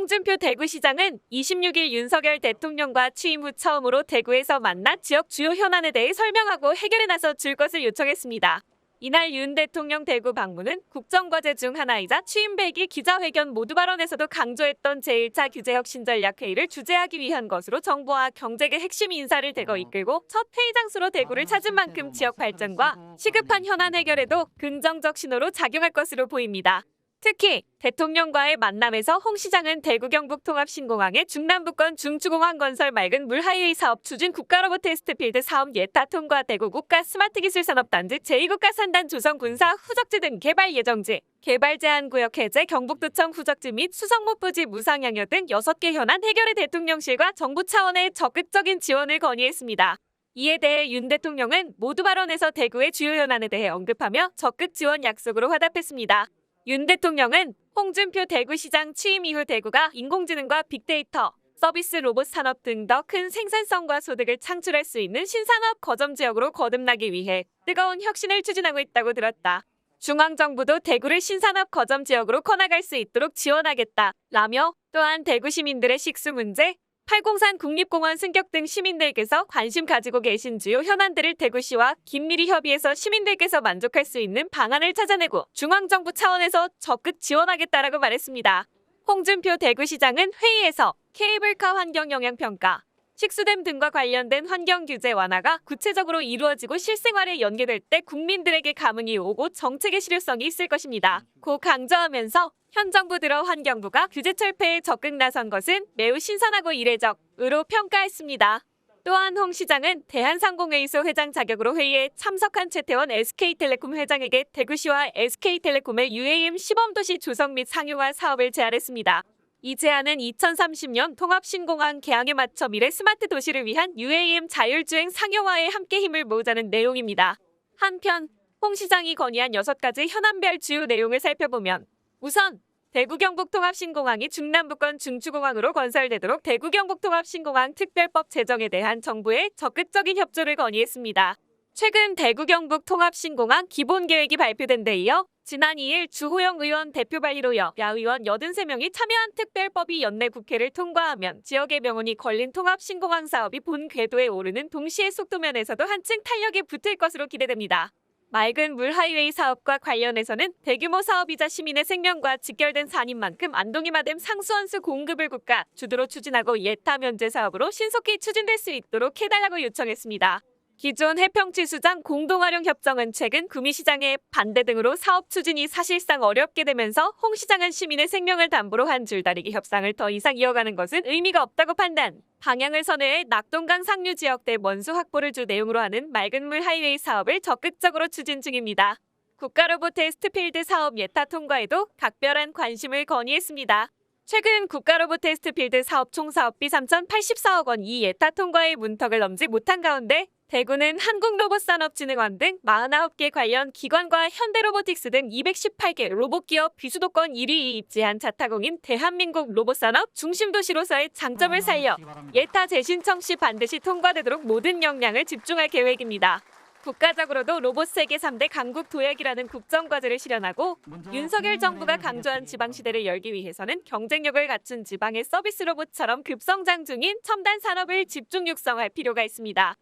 홍준표 대구시장은 26일 윤석열 대통령과 취임 후 처음으로 대구에서 만나 지역 주요 현안에 대해 설명하고 해결에 나서 줄 것을 요청했습니다. 이날 윤 대통령 대구 방문은 국정과제 중 하나이자 취임 100일 기자회견 모두 발언에서도 강조했던 제1차 규제혁신전략회의를 주재하기 위한 것으로 정부와 경제계 핵심 인사를 대거 이끌고 첫 회의 장소로 대구를 찾은 만큼 지역 발전과 시급한 현안 해결에도 긍정적 신호로 작용할 것으로 보입니다. 특히 대통령과의 만남에서 홍 시장은 대구 경북 통합신공항의 중남부권 중추공항 건설 맑은 물 하이웨이 사업 추진 국가로봇 테스트필드 사업 예타 통과 대구 국가 스마트기술산업단지 제2국가산단 조성 군사 후적지 등 개발 예정지, 개발 제한구역 해제 경북도청 후적지 및 수성못 부지 무상양여 등 6개 현안 해결에 대통령실과 정부 차원의 적극적인 지원을 건의했습니다. 이에 대해 윤 대통령은 모두 발언에서 대구의 주요 현안에 대해 언급하며 적극 지원 약속으로 화답했습니다. 윤 대통령은 홍준표 대구시장 취임 이후 대구가 인공지능과 빅데이터, 서비스 로봇 산업 등 더 큰 생산성과 소득을 창출할 수 있는 신산업 거점 지역으로 거듭나기 위해 뜨거운 혁신을 추진하고 있다고 들었다. 중앙정부도 대구를 신산업 거점 지역으로 커나갈 수 있도록 지원하겠다 라며 또한 대구 시민들의 식수 문제, 팔공산 국립공원 승격 등 시민들께서 관심 가지고 계신 주요 현안들을 대구시와 긴밀히 협의해서 시민들께서 만족할 수 있는 방안을 찾아내고 중앙정부 차원에서 적극 지원하겠다라고 말했습니다. 홍준표 대구시장은 회의에서 케이블카 환경영향평가, 식수댐 등과 관련된 환경규제 완화가 구체적으로 이루어지고 실생활에 연계될 때 국민들에게 감흥이 오고 정책의 실효성이 있을 것입니다. 고 강조하면서 현 정부 들어 환경부가 규제 철폐에 적극 나선 것은 매우 신선하고 이례적으로 평가했습니다. 또한 홍 시장은 대한상공회의소 회장 자격으로 회의에 참석한 최태원 SK텔레콤 회장에게 대구시와 SK텔레콤의 UAM 시범도시 조성 및 상용화 사업을 제안했습니다. 이 제안은 2030년 통합신공항 개항에 맞춰 미래 스마트 도시를 위한 UAM 자율주행 상용화에 함께 힘을 모으자는 내용입니다. 한편 홍 시장이 건의한 6가지 현안별 주요 내용을 살펴보면 우선 대구 경북 통합신공항이 중남부권 중추공항으로 건설되도록 대구 경북 통합신공항 특별법 제정에 대한 정부의 적극적인 협조를 건의했습니다. 최근 대구 경북 통합신공항 기본계획이 발표된 데 이어 지난 2일 주호영 의원 대표 발의로 여야 의원 83명이 참여한 특별법이 연내 국회를 통과하면 지역의 명운이 걸린 통합신공항 사업이 본 궤도에 오르는 동시에 속도면에서도 한층 탄력이 붙을 것으로 기대됩니다. 맑은 물 하이웨이 사업과 관련해서는 대규모 사업이자 시민의 생명과 직결된 사안인 만큼 안동이마댐 상수원수 공급을 국가 주도로 추진하고 예타 면제 사업으로 신속히 추진될 수 있도록 해달라고 요청했습니다. 기존 해평치수장 공동활용협정은 최근 구미시장의 반대 등으로 사업 추진이 사실상 어렵게 되면서 홍 시장은 시민의 생명을 담보로 한 줄다리기 협상을 더 이상 이어가는 것은 의미가 없다고 판단. 방향을 선회해 낙동강 상류 지역대 원수 확보를 주 내용으로 하는 맑은 물 하이웨이 사업을 적극적으로 추진 중입니다. 국가로봇 테스트필드 사업 예타 통과에도 각별한 관심을 건의했습니다. 최근 국가로봇 테스트필드 사업 총 사업비 3,084억 원 이 예타 통과의 문턱을 넘지 못한 가운데 대구는 한국로봇산업진흥원 등 49개 관련 기관과 현대로보틱스 등 218개 로봇기업 비수도권 1위에 입지한 자타공인 대한민국 로봇산업 중심도시로서의 장점을 살려 예타 재신청 시 반드시 통과되도록 모든 역량을 집중할 계획입니다. 국가적으로도 로봇 세계 3대 강국 도약이라는 국정과제를 실현하고 윤석열 정부가 강조한 지방시대를 열기 위해서는 경쟁력을 갖춘 지방의 서비스 로봇처럼 급성장 중인 첨단 산업을 집중 육성할 필요가 있습니다.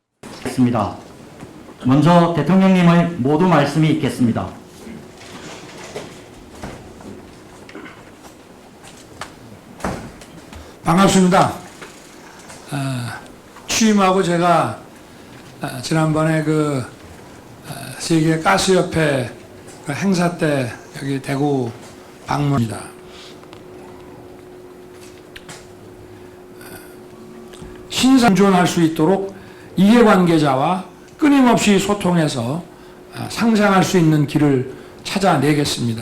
먼저 대통령님의 모두 말씀이 있겠습니다. 반갑습니다. 취임하고 제가 지난번에 세계 가스협회 행사 때 여기 대구 방문입니다. 신상존할 수 있도록 이해관계자와 끊임없이 소통해서 상생할 수 있는 길을 찾아내겠습니다.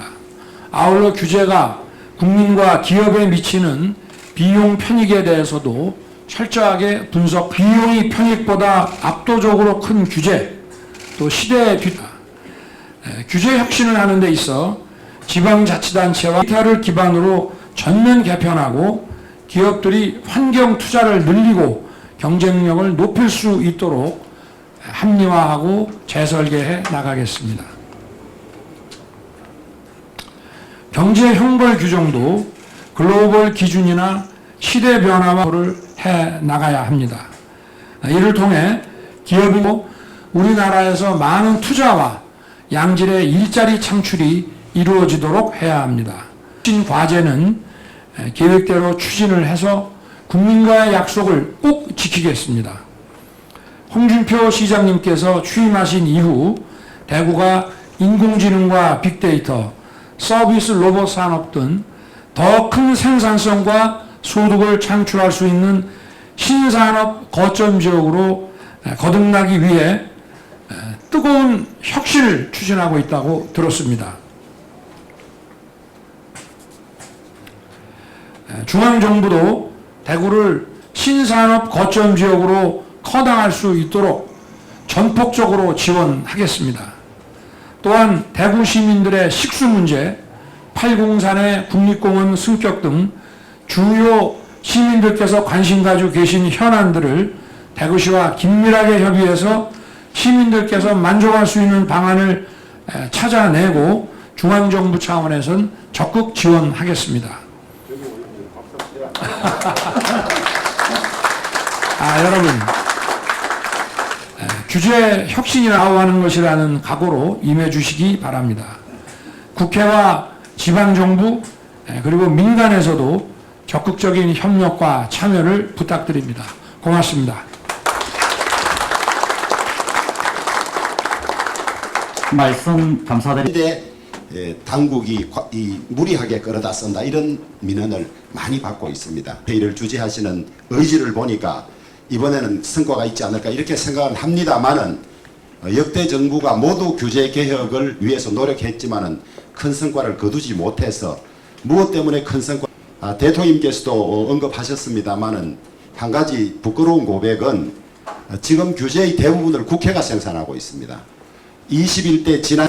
아울러 규제가 국민과 기업에 미치는 비용 편익에 대해서도 철저하게 분석, 비용이 편익보다 압도적으로 큰 규제, 또 시대의 규제 혁신을 하는 데 있어 지방자치단체와 데이터를 기반으로 전면 개편하고 기업들이 환경 투자를 늘리고 경쟁력을 높일 수 있도록 합리화하고 재설계해 나가겠습니다. 경제 형벌 규정도 글로벌 기준이나 시대 변화를 해 나가야 합니다. 이를 통해 기업이고 우리나라에서 많은 투자와 양질의 일자리 창출이 이루어지도록 해야 합니다. 추진 과제는 계획대로 추진을 해서 국민과의 약속을 꼭 지키겠습니다. 홍준표 시장님께서 취임하신 이후 대구가 인공지능과 빅데이터, 서비스 로봇 산업 등 더 큰 생산성과 소득을 창출할 수 있는 신산업 거점 지역으로 거듭나기 위해 뜨거운 혁신을 추진하고 있다고 들었습니다. 중앙정부도 대구를 신산업 거점 지역으로 커당할 수 있도록 전폭적으로 지원하겠습니다. 또한 대구 시민들의 식수 문제, 팔공산의 국립공원 승격 등 주요 시민들께서 관심 가지고 계신 현안들을 대구시와 긴밀하게 협의해서 시민들께서 만족할 수 있는 방안을 찾아내고 중앙정부 차원에선 적극 지원하겠습니다. 여러분, 규제 혁신이 나오는 것이라는 각오로 임해 주시기 바랍니다. 국회와 지방정부 그리고 민간에서도 적극적인 협력과 참여를 부탁드립니다. 고맙습니다. 말씀 감사드립니다. 당국이 무리하게 끌어다 쓴다 이런 민원을 많이 받고 있습니다. 회의를 주재하시는 의지를 보니까 이번에는 성과가 있지 않을까 이렇게 생각을 합니다만은 역대 정부가 모두 규제 개혁을 위해서 노력했지만은 큰 성과를 거두지 못해서 무엇 때문에 큰 성과 대통령님께서도 언급하셨습니다만은 한 가지 부끄러운 고백은 지금 규제의 대부분을 국회가 생산하고 있습니다. 21대 지난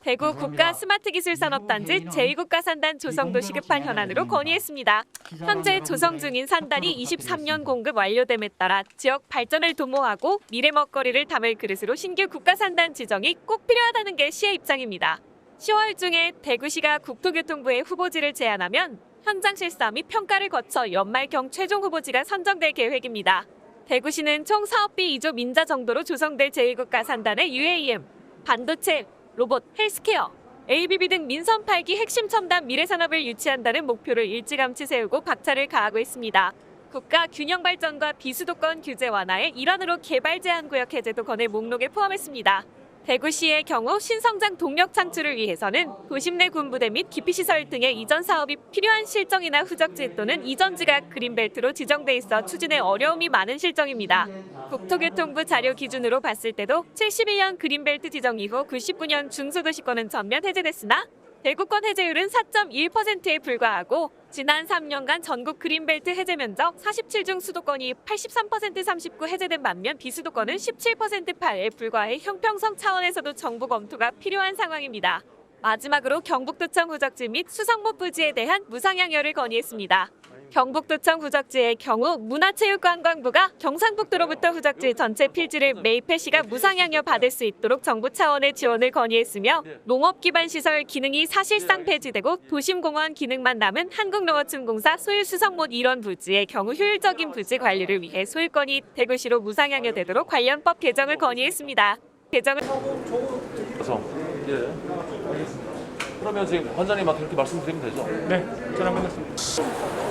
대구 국가 스마트기술산업단지 제2국가산단 조성도 시급한 현안으로 건의했습니다. 현재 조성 중인 산단이 23년 공급 완료됨에 따라 지역 발전을 도모하고 미래 먹거리를 담을 그릇으로 신규 국가산단 지정이 꼭 필요하다는 게 시의 입장입니다. 10월 중에 대구시가 국토교통부에 후보지를 제안하면 현장 실사 및 평가를 거쳐 연말경 최종 후보지가 선정될 계획입니다. 대구시는 총 사업비 2조 민자 정도로 조성될 제2국가산단의 UAM, 반도체, 로봇, 헬스케어, ABB 등 민선 8기 핵심 첨단 미래산업을 유치한다는 목표를 일찌감치 세우고 박차를 가하고 있습니다. 국가 균형 발전과 비수도권 규제 완화의 일환으로 개발 제한 구역 해제도 건의 목록에 포함했습니다. 대구시의 경우 신성장 동력 창출을 위해서는 도심 내 군부대 및 기피시설 등의 이전 사업이 필요한 실정이나 후적지 또는 이전지가 그린벨트로 지정돼 있어 추진에 어려움이 많은 실정입니다. 국토교통부 자료 기준으로 봤을 때도 71년 그린벨트 지정 이후 99년 중소도시권은 전면 해제됐으나 대구권 해제율은 4.1%에 불과하고 지난 3년간 전국 그린벨트 해제 면적 47중 수도권이 83% 39 해제된 반면 비수도권은 17% 8에 불과해 형평성 차원에서도 정부 검토가 필요한 상황입니다. 마지막으로 경북도청 후적지 및 수성못 부지에 대한 무상향여를 건의했습니다. 경북도청 후적지의 경우 문화체육관광부가 경상북도로부터 후적지 전체 필지를 매입해 시가 무상향여 받을 수 있도록 정부 차원의 지원을 건의했으며 농업기반시설 기능이 사실상 폐지되고 도심공원 기능만 남은 한국농어촌공사 소유 수성못 일원 부지의 경우 효율적인 부지 관리를 위해 소유권이 대구시로 무상향여 되도록 관련법 개정을 건의했습니다. 개정을 예. 그러면 지금 관장님한테 이렇게 말씀드리면 되죠? 네, 전화 끝났습니다.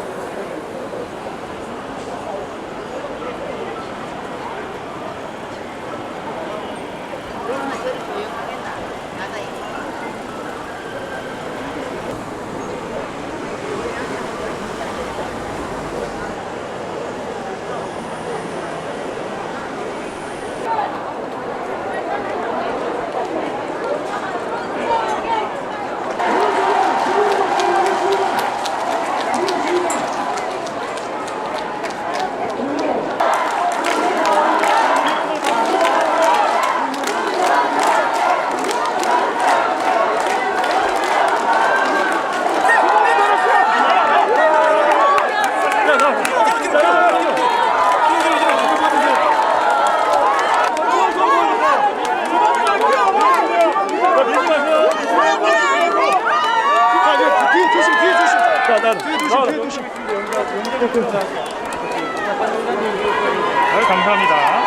감사합니다.